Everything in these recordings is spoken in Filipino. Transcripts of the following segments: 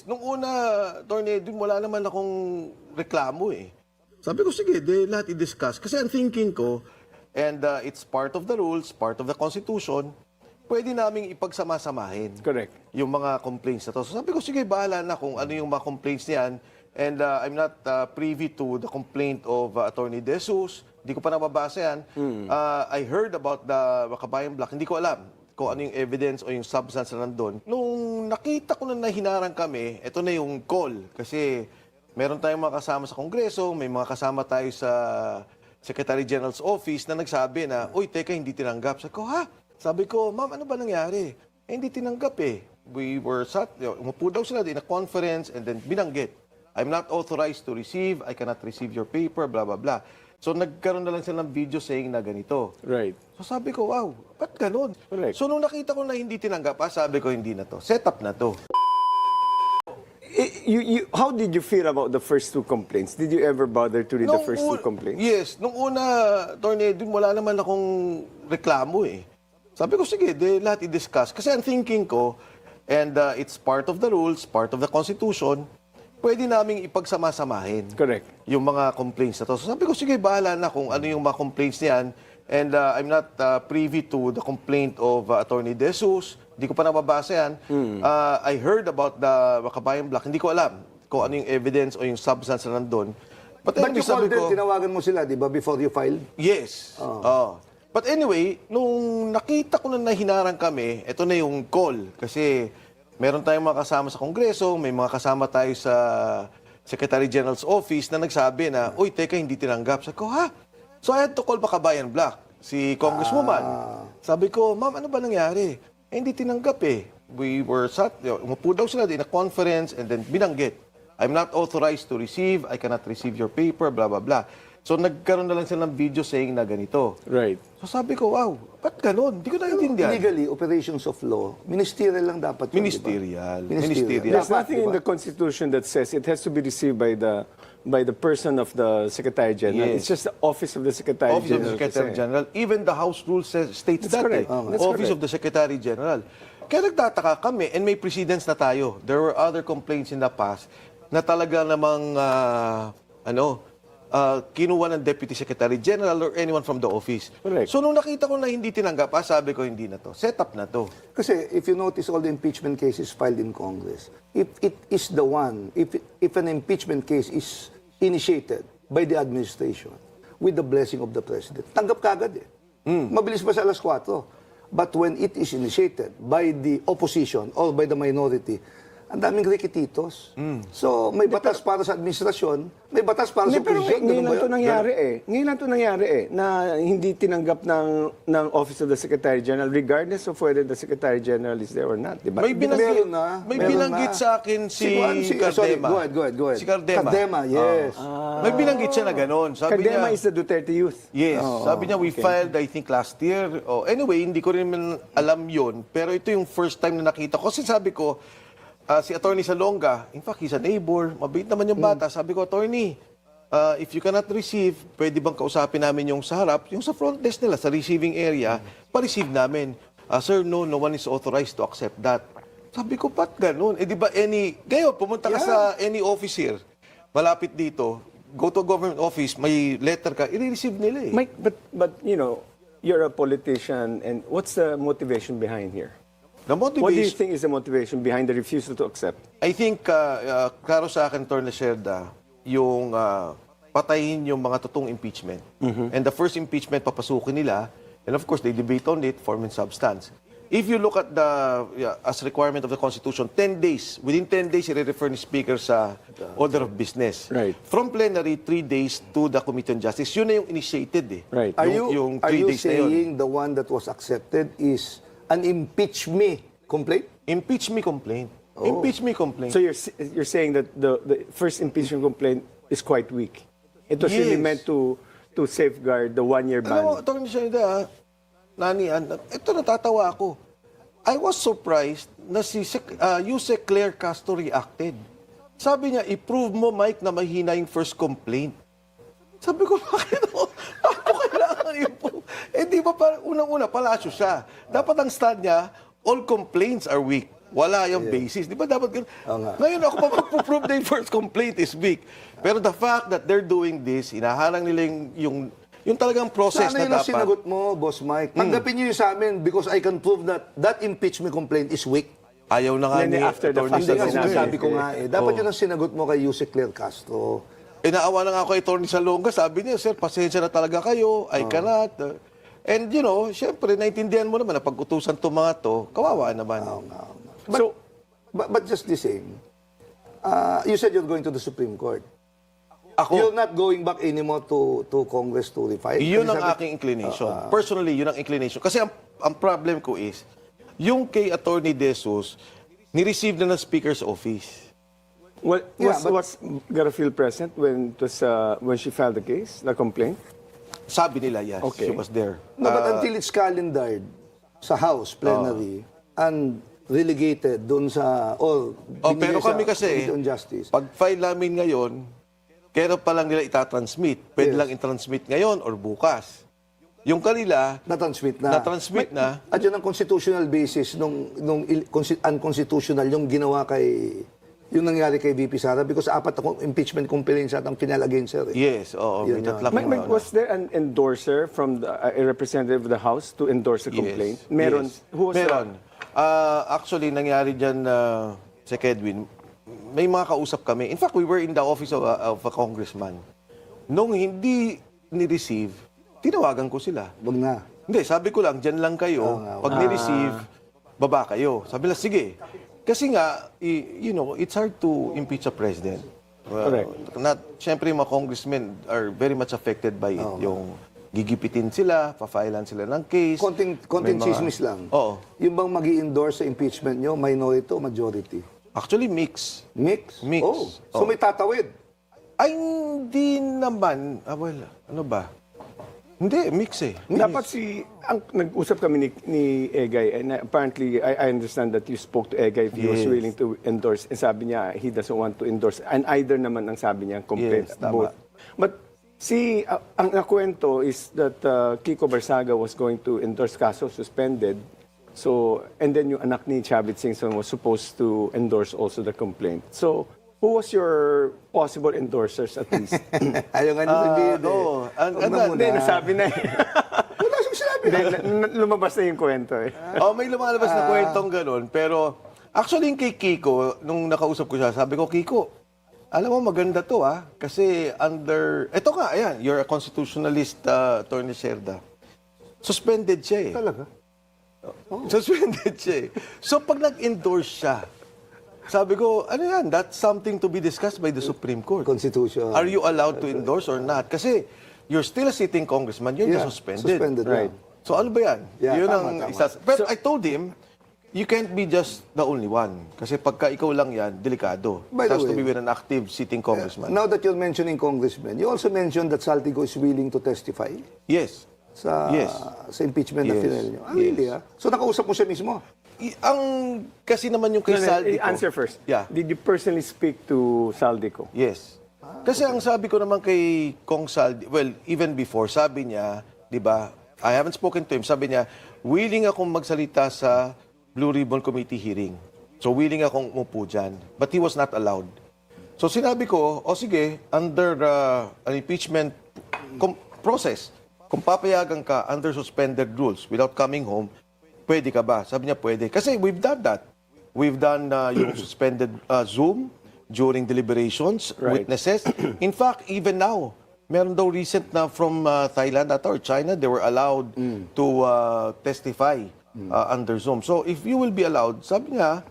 Nung una, Attorney Edwin, wala naman akong reklamo eh. Sabi ko, sige, de lahat i-discuss. Kasi ang thinking ko, and it's part of the rules, part of the Constitution, pwede naming ipagsama-samahin. Correct. Yung mga complaints na to. So sabi ko, sige, bahala na kung ano yung mga complaints niyan. And I'm not privy to the complaint of Attorney De Jesus. Hindi ko pa nababasa yan. I heard about the Kabayan Black. Hindi ko alam kung ano yung evidence o yung substance na nandun. Nung nakita ko na nahinarang kami, ito na yung call. Kasi meron tayong mga kasama sa Kongreso, may mga kasama tayo sa Secretary General's office na nagsabi na, uy, teka, hindi tinanggap. Sabi ko, ha? Sabi ko, ma'am, ano ba nangyari? Eh, hindi tinanggap eh. We were umupo daw sila in a conference and then binanggit. I'm not authorized to receive, I cannot receive your paper, blah, blah, blah. So nagkaroon na lang sila ng video saying na ganito. Right. So sabi ko, wow, ba't ganun? Correct. So nung nakita ko na hindi tinanggap, sabi ko, hindi na to. Set up na to. How did you feel about the first two complaints? Did you ever bother to read the first two complaints? Yes. Nung una, Attorney Edwin, wala naman akong reklamo eh. Sabi ko, sige, de lahat i-discuss. Kasi ang thinking ko, and it's part of the rules, part of the Constitution, pwede naming ipagsama-samahin. Correct. Yung mga complaints na to. So sabi ko, sige, bahala na kung ano yung mga complaints niyan. And I'm not privy to the complaint of Attorney De Jesus. Hindi ko pa nababasa yan. I heard about the Kabayan Black. Hindi ko alam kung ano yung evidence o yung substance na nandun. But you called them, tinawagan mo sila, di ba, before you filed? Yes. But anyway, nung nakita ko na nahinarang kami, ito na yung call. Kasi meron tayong mga kasama sa Kongreso, may mga kasama tayo sa Secretary General's office na nagsabi na, uy, teka, hindi tinanggap. Sabi ko, ha? So I had to call Kabayan Black, si Congresswoman. Sabi ko, ma'am, ano ba nangyari? Eh, hindi tinanggap eh. We were umupo daw sila in a conference and then binanggit. I'm not authorized to receive, I cannot receive your paper, blah, blah, blah. So nagkaroon na lang sila ng video saying na ganito. Right. So sabi ko, wow, ba't ganun? Hindi ko naiintindihan. Legally, operations of law, ministerial lang dapat yun, Ministerial. di ba? Ministerial. There's Dapat, nothing di in ba? the Constitution that says it has to be received by the person of the Secretary General. Yes. It's just the office of the Secretary Office of General. the Secretary General. Even the House Rule states that. correct. That's Office correct. of the Secretary General. Kaya nagtataka kami, and may precedents na tayo. There were other complaints in the past na talaga namang, kinuha ng Deputy Secretary General or anyone from the office. Correct. So nung nakita ko na hindi tinanggap, sabi ko hindi na to. Set up na to. Kasi if you notice all the impeachment cases filed in Congress, if it is the one, if an impeachment case is initiated by the administration with the blessing of the President, tanggap kagad eh. Mabilis pa sa alas 4. But when it is initiated by the opposition or by the minority, ang daming rikititos. So, may batas para sa administrasyon, may batas para sa Pero oposisyon. ngayon Ganun lang ba ito yun? nangyari eh. Ngayon lang ito nangyari eh, na hindi tinanggap ng Office of the Secretary General regardless of whether the Secretary General is there or not. Diba? May binanggit, Meron na. may Meron binanggit na. sa akin si Sorry, Cardema. go ahead. Si Cardema. Cardema, yes. May binanggit siya na gano'n. Sabi Cardema niya, is the Duterte youth. yes. Sabi niya, we filed, I think, last year. Anyway, hindi ko rin man alam yon. Pero ito yung first time na nakita ko. Kasi sabi ko, si Attorney Salonga, in fact, he's a neighbor, mabait naman yung bata. Sabi ko, Attorney, if you cannot receive, pwede bang kausapin namin yung sa harap, yung sa front desk nila, sa receiving area, pa-receive namin. Sir, no one is authorized to accept that. Sabi ko, ba't ganun? Eh, di ba ngayon, pumunta ka sa any office here, malapit dito, go to a government office, may letter ka, i-receive nila eh. Mike, but you know, you're a politician, and what's the motivation behind here? The What do you motivation, think is the motivation behind the refusal to accept? I think, klaro sa akin, Attorney Sherda, yung patayin yung mga totoong impeachment. And the first impeachment, papasukin nila, and of course, they debate on it, form and substance. If you look at as requirement of the Constitution, 10 days, within 10 days, i-refer ni Speaker sa order of business. Right. From plenary, 3 days to the Committee on Justice. Yun na yung initiated eh. Right. Are Yung you 3 days na yun. saying the one that was accepted is an impeach me complaint? Impeach me complaint. Impeach me complaint. So you're saying that the first impeachment complaint is quite weak. It was really Yes. meant to safeguard the one-year Alam mo, ban. Attorney Sherda, ito natatawa ako. I was surprised na si Yusek Claire Castro reacted. Sabi niya, i-prove mo, Mike, na mahina yung first complaint. Sabi ko, bakit ako kailangan i-prove? Eh, di ba parang unang-una, palasyo siya. Dapat ang stand niya, all complaints are weak. Wala yung basis. Di ba dapat ganun? nga. Ngayon ako magpo-prove na yung first complaint is weak. Pero the fact that they're doing this, hinaharang nila yung talagang process Sana yun na ang dapat. sinagot mo, Boss Mike. Tanggapin niyo yung sa amin because I can prove that that impeachment complaint is weak. Ayaw na nga Hindi, ni after the Atty. fact, Hindi nga sinabi. sinasabi ko nga eh. Dapat yun ang sinagot mo kay Yusek Claire Castro. Inaawa na nga ako kay Atty. Salonga. Sabi niya, sir, pasensya na talaga kayo. I cannot. And you know, syempre, naintindihan mo naman na pag-utusan to mga to, kawawa naman. But just the same, you said you're going to the Supreme Court. Ako, You're not going back anymore to Congress to refile? yun Kasi ang sabi- aking inclination. Personally, yun ang inclination. Kasi ang problem ko is, yung kay Atty. De Jesus, ni-receive na ng Speaker's Office. Well, Yeah, was Garfield present when it was when she filed the case, the complaint? Sabi nila, yes, Okay. she was there. No, but until it's calendared sa House plenary and relegated doon sa Pero binigay sa kami kasi, Committee on Justice. pag file namin ngayon, kaya pa lang nila itatransmit. Pwede Yes. lang i-transmit ngayon or bukas. Yung kanila, Na-transmit na. na-transmit na. At yun ang constitutional basis nung unconstitutional yung ginawa yung nangyari kay VP Sara because 4 na impeachment complaints at ang final against her. Yes, oo. Yun may yun. tatlak Mike, na. was there an endorser from a representative of the House to endorse the complaint? Yes. Meron. Yes. Who was Meron. Actually, nangyari dyan si Kedwin, may mga kausap kami. In fact, we were in the office of a congressman. Nung hindi ni-receive, tinawagan ko sila. Wag na. Hindi, sabi ko lang, dyan lang kayo. Pag ni-receive, baba kayo. Sabi lang, sige. Kasi nga, you know, it's hard to impeach a president. Correct. Siyempre, yung mga congressmen are very much affected by it. Yung gigipitin sila, papailan sila ng case. Konting May mga- chismis lang. Oo. Yung bang mag-i-endorse sa impeachment nyo, minority o majority? Actually, mix. Mix? Mix. Oh. So may tatawid? Ay, hindi naman. Well, ano ba? Hindi, mix eh. Dapat nag-usap kami ni Egay, and apparently, I understand that you spoke to Egay if he was Yes. willing to endorse. And sabi niya, he doesn't want to endorse. And either naman ang sabi niya, complaint, Yes, tama. both. But ang nakwento is that Kiko Barsaga was going to endorse kaso suspended. So, and then yung anak ni Chavit Singson was supposed to endorse also the complaint. So, who was your possible endorsers at least? Ayaw nga nyo sabihin oo. Huwag na muna. Hindi, nasabi na eh. Wala siyang sinabi. Hindi, lumabas na yung kwento eh. May lumalabas na kwentong ganun. Pero, actually, yung kay Kiko, nung nakausap ko siya, sabi ko, Kiko, alam mo, maganda to Kasi eto nga, ayan, you're a constitutionalist, Attorney Cerda. Suspended siya eh. Talaga? Suspended siya eh. So, pag nag-endorse siya, sabi ko, ano yan, that's something to be discussed by the Supreme Court. Constitution. Are you allowed to endorse or not? Kasi, you're still a sitting congressman, you're Yeah, just suspended. suspended, Right. So, ano ba yan? Yeah, Yun tama, ang tama. isa. Pero I told him, you can't be just the only one. Kasi pagka ikaw lang yan, delikado. By It the has to way, be with an active sitting congressman. Now that you're mentioning congressman, you also mentioned that Saltigo is willing to testify Yes. sa Yes. sa impeachment na Yes. final nyo. Really, So nakausap mo siya mismo? Ang kasi naman yung kay Saldico. Answer first. Yeah. Did you personally speak to Saldico? Yes. Kasi ang sabi ko naman kay Kong Saldi, well, even before, sabi niya, di ba, I haven't spoken to him, sabi niya, willing akong magsalita sa Blue Ribbon Committee hearing. So, willing akong umupo dyan. But he was not allowed. So, sinabi ko, sige, under an impeachment process, kung papayagan ka under suspended rules without coming home, pwede ka ba? Sabi niya, pwede. Kasi we've done that. We've done yung suspended Zoom during deliberations, Right. witnesses. In fact, even now, meron daw recent na from Thailand or China, they were allowed to testify under Zoom. So if you will be allowed, sabi niya,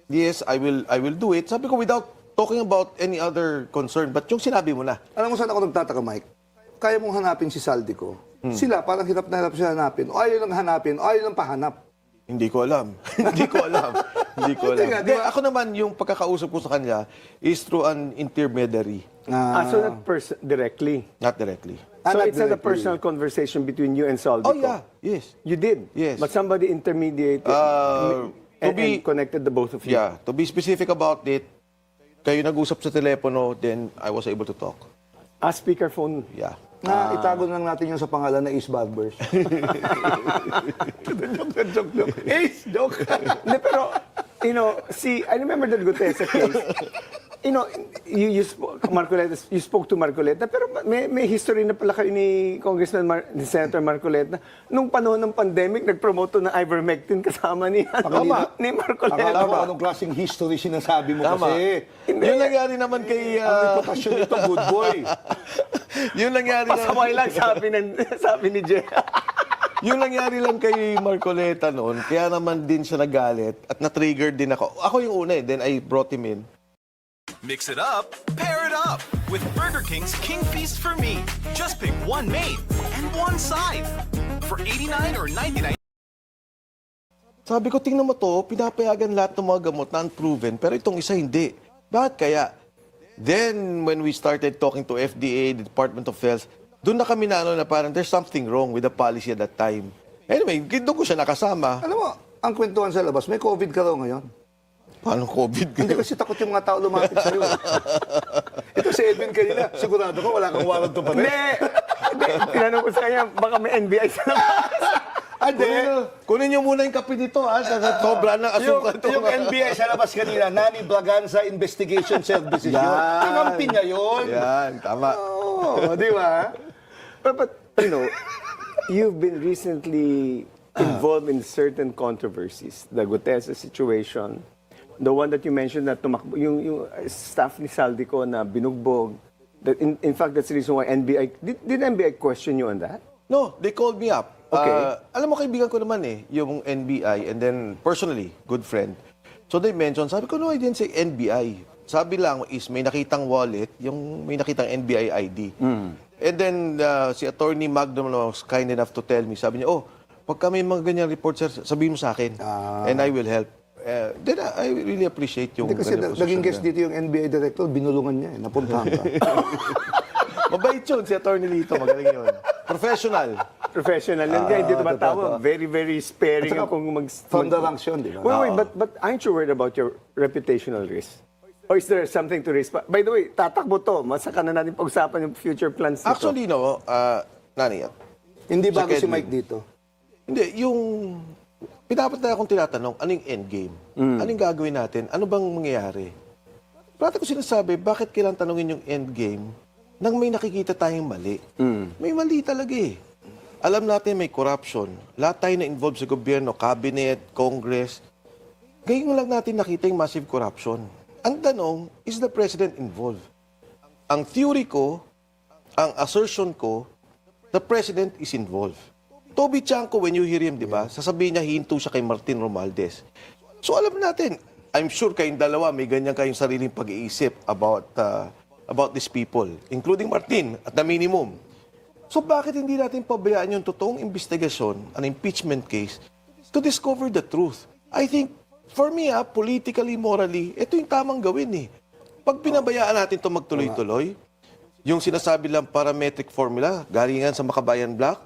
yes, I will do it. Sabi ko without talking about any other concern, but yung sinabi mo na. Alam mo saan ako nagtataka, Mike? Kaya mong hanapin si Saldico. Sila, parang hirap na hirap siya hanapin. O ayaw lang hanapin, o ayaw lang pahanap. Hindi ko alam. Hindi ko alam. Hindi ko alam. Hindi nga, di Hindi, ba? ako naman, yung pagkakausap ko sa kanya is through an intermediary, So not directly. not directly. So Not it's not a directly. personal conversation between you and Saldico? Oh, yeah. Yes. You did? Yes. But somebody intermediated and connected the both of you? Yeah. To be specific about it, kayo nag-usap sa telepono, then I was able to talk. Speakerphone? Yeah. Na itago na lang natin yung sa pangalan na Ace Barbers. joke. Ace, joke. Hindi, pero, I remember the Gutesa case. You spoke to Marcoleta, pero may history na pala kayo ni ni Senator Marcoleta. Nung panahon ng pandemic, nag-promote to ng ivermectin kasama ni Akala Marcoleta. mo anong klaseng history sinasabi mo Tama. kasi. Yung nangyari naman kay... Ang reputasyon nito, good boy. yung nangyari Pasaway lang, sabi ni Jay. Yung nangyari lang kay Marcoleta noon, kaya naman din siya nagalit at na-trigger din ako. Ako yung una then I brought him in. Mix it up, pair it up with Burger King's King Feast for Me. Just pick one main and one side for 89 or 99. Sabi ko, tingnan mo to, pinapayagan lahat ng mga gamot na unproven, pero itong isa hindi. Bakit kaya? Then, when we started talking to FDA, the Department of Health, doon na kami na parang there's something wrong with the policy at that time. Anyway, doon ko siya nakasama. Alam mo, ang kwentuhan sa labas, may COVID ka raw ngayon. Paano COVID? Hindi kasi takot yung mga tao lumapit sa'yo. Ito si Edwin kanina, sigurado ko wala kang warrant to pa rin. Hindi, tinanong ko sa kanya, baka may NBI sa labas. Kunin niyo muna yung kape dito, ha? Sobra ng asukal to. Yung NBI sa labas kanina, Nani Braganza Investigation Services yun. Kakampi niya yun. Yan, tama. Oo, di ba? But you've been recently involved in certain controversies. The Gutesa situation, the one that you mentioned na tumakbo, yung staff ni Saldico na binugbog. That in fact, that's the reason why NBI, did NBI question you on that? No, they called me up. Okay. Alam mo, kaibigan ko naman yung NBI and then personally, good friend. So they mentioned, sabi ko, no, I didn't say NBI. Sabi lang is may nakitang wallet, yung may nakitang NBI ID. And then si Attorney Magdum was kind enough to tell me, sabi niya, pagka may mga ganyan report, sir, sabihin mo sa akin and I will help. Then I really appreciate yung... Hindi kasi ganyan naging position guest niya. dito yung NBI director, binulungan niya napuntahan ka. Mabait yun, si Attorney Lito, magaling yun. Professional. Hindi, hindi tumatawa. Very, very sparing At saka, kung from the ranks yun, di ba? Wait, but aren't you worried about your reputational risk? Or is there something to risk? By the way, tatakbo to. Masaka na natin pag-usapan yung future plans nito. Actually, no, Nani, Hindi bago si Kedwin. Mike dito. Hindi, yung... Pinapat na akong tinatanong, ano yung endgame? Ano yung gagawin natin? Ano bang mangyayari? Parati ko sinasabi, bakit kailangan tanongin yung endgame nang may nakikita tayong mali? May mali talaga eh. Alam natin may corruption. Lahat tayo na involved sa gobyerno, cabinet, congress. Ngayon lang natin nakita yung massive corruption. Ang tanong, is the president involved? Ang theory ko, ang assertion ko, the president is involved. Toby Chanco, when you hear him, di ba, sasabihin niya, hinto siya kay Martin Romualdez. So alam natin, I'm sure kayong dalawa, may ganyan kayong sariling pag-iisip about these people, including Martin, at the minimum. So bakit hindi natin pabayaan yung totoong investigasyon, an impeachment case, to discover the truth? I think, for me, politically, morally, ito yung tamang gawin eh. Pag pinabayaan natin ito magtuloy-tuloy, yung sinasabi lang parametric formula, galingan sa Makabayan Block,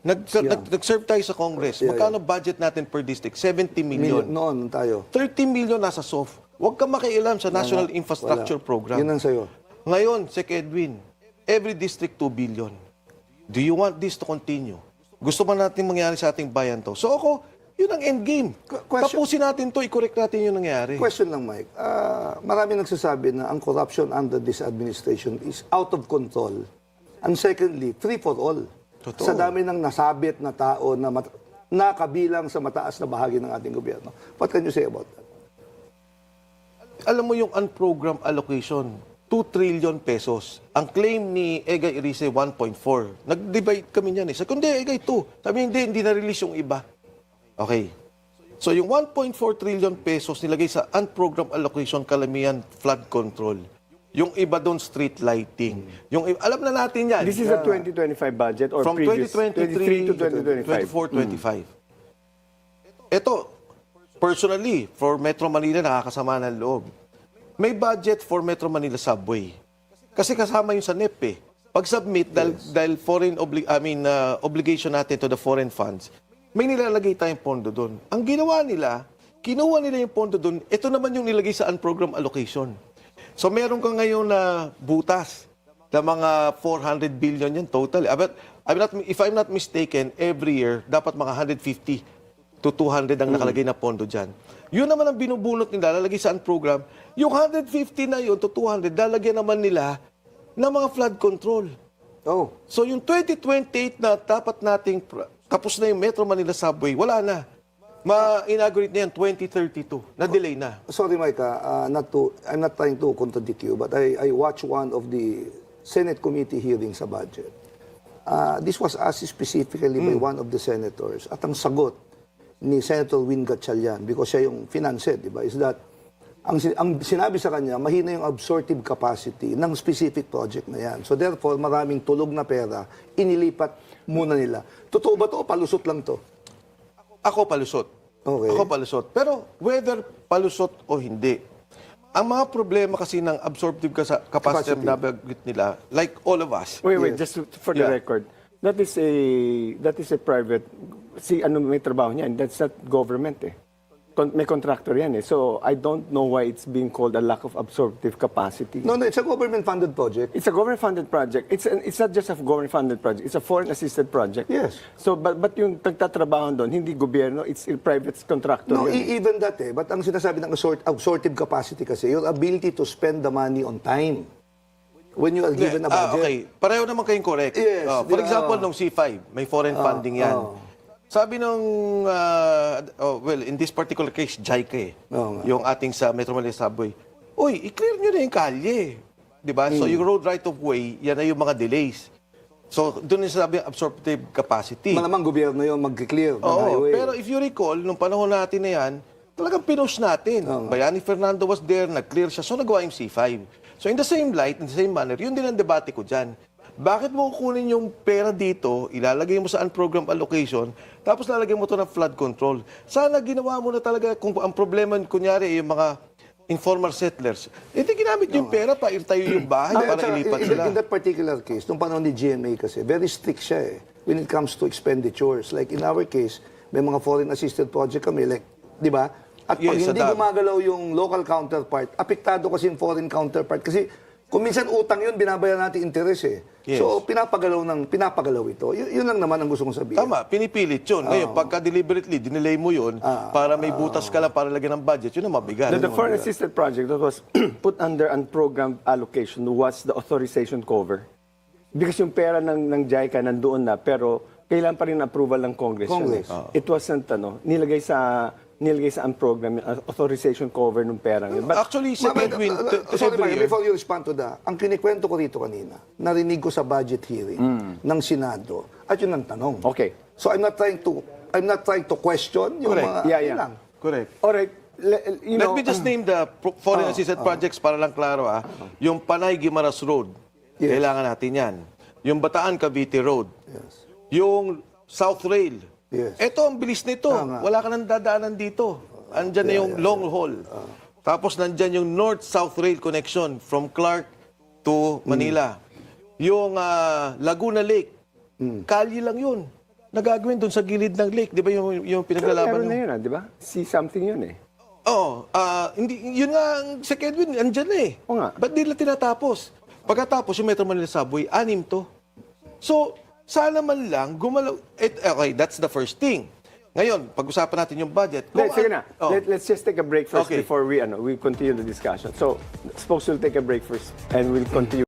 nag-serve tayo sa Congress. Magkano budget natin per district? 70 million. Noon tayo. 30 million nasa SOF. Huwag ka makialam sa National Infrastructure Program. Yun ang sayo. Ngayon, Sec Edwin, every district 2 billion. Do you want this to continue? Gusto ba natin mangyari sa ating bayan to? So ako, yun ang endgame. Question- Tapusin natin to, i-correct natin yung nangyari. Question lang, Mike. Marami nagsasabi na ang corruption under this administration is out of control. And secondly, free for all. Totoo. Sa dami ng nasabit na tao na nakabilang sa mataas na bahagi ng ating gobyerno. What can you say about that? Alam mo yung unprogrammed allocation, 2 trillion pesos. Ang claim ni Egay Erice, 1.4. Nag-divide kami niyan eh. Sabi ko, hindi, Egay, 2. Sabi niya, hindi na-release yung iba. Okay. So yung 1.4 trillion pesos nilagay sa unprogrammed allocation, kalamihan, flood control. Yung iba doon, street lighting. Yung alam na natin yan. This is a 2025 budget or From previous? 2023 to 2025. 24, 25. Ito, personally, for Metro Manila, nakakasama ng loob. May budget for Metro Manila Subway. Kasi kasama yung sa NEP eh. Pag-submit, dahil foreign obligation natin to the foreign funds, may nilalagay tayong pondo doon. Ang ginawa nila, kinuha nila yung pondo doon, ito naman yung nilagay sa unprogrammed allocation. So meron ka ngayon na butas na mga 400 billion yan total. But if I'm not mistaken, every year, dapat mga 150 to 200 ang nakalagay na pondo dyan. Yun naman ang binubunot nila, lalagay saan program. Yung 150 na yun to 200, lalagyan naman nila ng mga flood control. Oh. So yung 2028 na dapat nating tapos na yung Metro Manila Subway, wala na. Ma-inaugurate na yan 2032. Na-delay na. Sorry, Micah, I'm not trying to contradict you, but I watched one of the Senate committee hearings sa budget. This was asked specifically by one of the senators. At ang sagot ni Senator Win Gatchalian, because siya yung finance head, di ba, is that ang sinabi sa kanya, mahina yung absorptive capacity ng specific project na yan. So therefore, maraming tulog na pera, inilipat muna nila. Totoo ba to o palusot lang to? Ako palusot. Okay. Ako palusot. Pero whether palusot o hindi, ang mga problema kasi ng absorptive capacity na nabanggit nila, like all of us. Wait, Yes. just for the Yeah. record. That is a private, ano may trabaho niyan, that's not government eh. May contractor yan eh. So I don't know why it's being called a lack of absorptive capacity. No, it's a government-funded project. It's a government-funded project. It's not just a government-funded project. It's a foreign-assisted project. Yes. So, but yung nagtatrabaho doon, hindi gobyerno, it's a private contractor. No, yun eh. even that eh. But ang sinasabi ng absorptive capacity kasi, your ability to spend the money on time. When you are given a budget. Okay. Pareho naman kayong correct. Yes, For di ba? example, nung C5, may foreign funding yan. Sabi nung, well, in this particular case, JICA eh. Oo nga. Yung ating sa Metro Manila Subway. Uy, i-clear nyo na yung kalye. Diba? So yung road right of way, yan na yung mga delays. So doon yung sabi yung absorptive capacity. Malamang gobyerno yung mag-clear ng Oo, highway. pero if you recall, nung panahon natin na yan, talagang pinost natin. Bayani Fernando was there, nag-clear siya, so nagawa yung C5. So in the same light, in the same manner, yun din ang debate ko dyan. Bakit mo kukunin yung pera dito, ilalagay mo sa unprogram allocation, tapos lalagay mo to ng flood control? Sana ginawa mo na talaga, kung ang problema, kunyari, yung mga informal settlers, hindi ginamit yung pera pa itayo yung bahay para Tsaka, ilipat sila. in that particular case, nung panahon ni GMA kasi, very strict siya eh, when it comes to expenditures. Like in our case, may mga foreign assisted project kami, like, di ba? At pag Yes, hindi sa dam. gumagalaw yung local counterpart, apektado kasi yung foreign counterpart. Kasi kung minsan utang yun, binabayaran natin interest eh. Yes. So, pinapagalaw ito. Yun lang naman ang gusto kong sabihin. Tama, pinipilit yun. Ngayon, pagka deliberately, dinelay mo yun, para may butas ka lang para lagyan ng budget, yun ang mabigat. The foreign assisted project that was put under unprogrammed allocation was the authorization cover. Because yung pera ng JICA nandoon na, pero kailan pa rin approval ng Congress. Congress. Yun eh. It wasn't, nilagay sa unprogrammed authorization cover ng pera yun. But Actually, si Edwin, Sorry, every Mario, year, before you respond to that, ang kinikwento ko rito kanina, narinig ko sa budget hearing ng Senado, at yun ang tanong. Okay. So I'm not trying to question yung Correct. mga Yeah. yun lang. correct. alright, Let me just name the foreign assisted projects para lang klaro. Yung Panay Guimaras Road, Yes. kailangan natin yan. Yung Bataan Cavite Road. Yes. Yung South Rail. Yes. Ito, ang bilis nito. Tama. Wala ka nang dadaanan dito. Andyan na yung long haul. Tapos nandyan yung North-South Rail connection from Clark to Manila. Yung Laguna Lake, kalye lang yun. Nagagawin doon sa gilid ng lake. Di ba yung pinaglalaban? meron na yun, di ba? See something yun eh. Oo. Hindi, yun nga, ang sa Kedwin, andyan na eh. Oo nga. Ba't di nila tinatapos? Pagkatapos, yung Metro Manila Subway, 6 to. So, sana man lang gumalaw. Okay, that's the first thing. Ngayon, pag-usapan natin yung budget. Sige na. Oh. Let's just take a break first Okay. before we continue the discussion. So, supposed to take a break first and we'll continue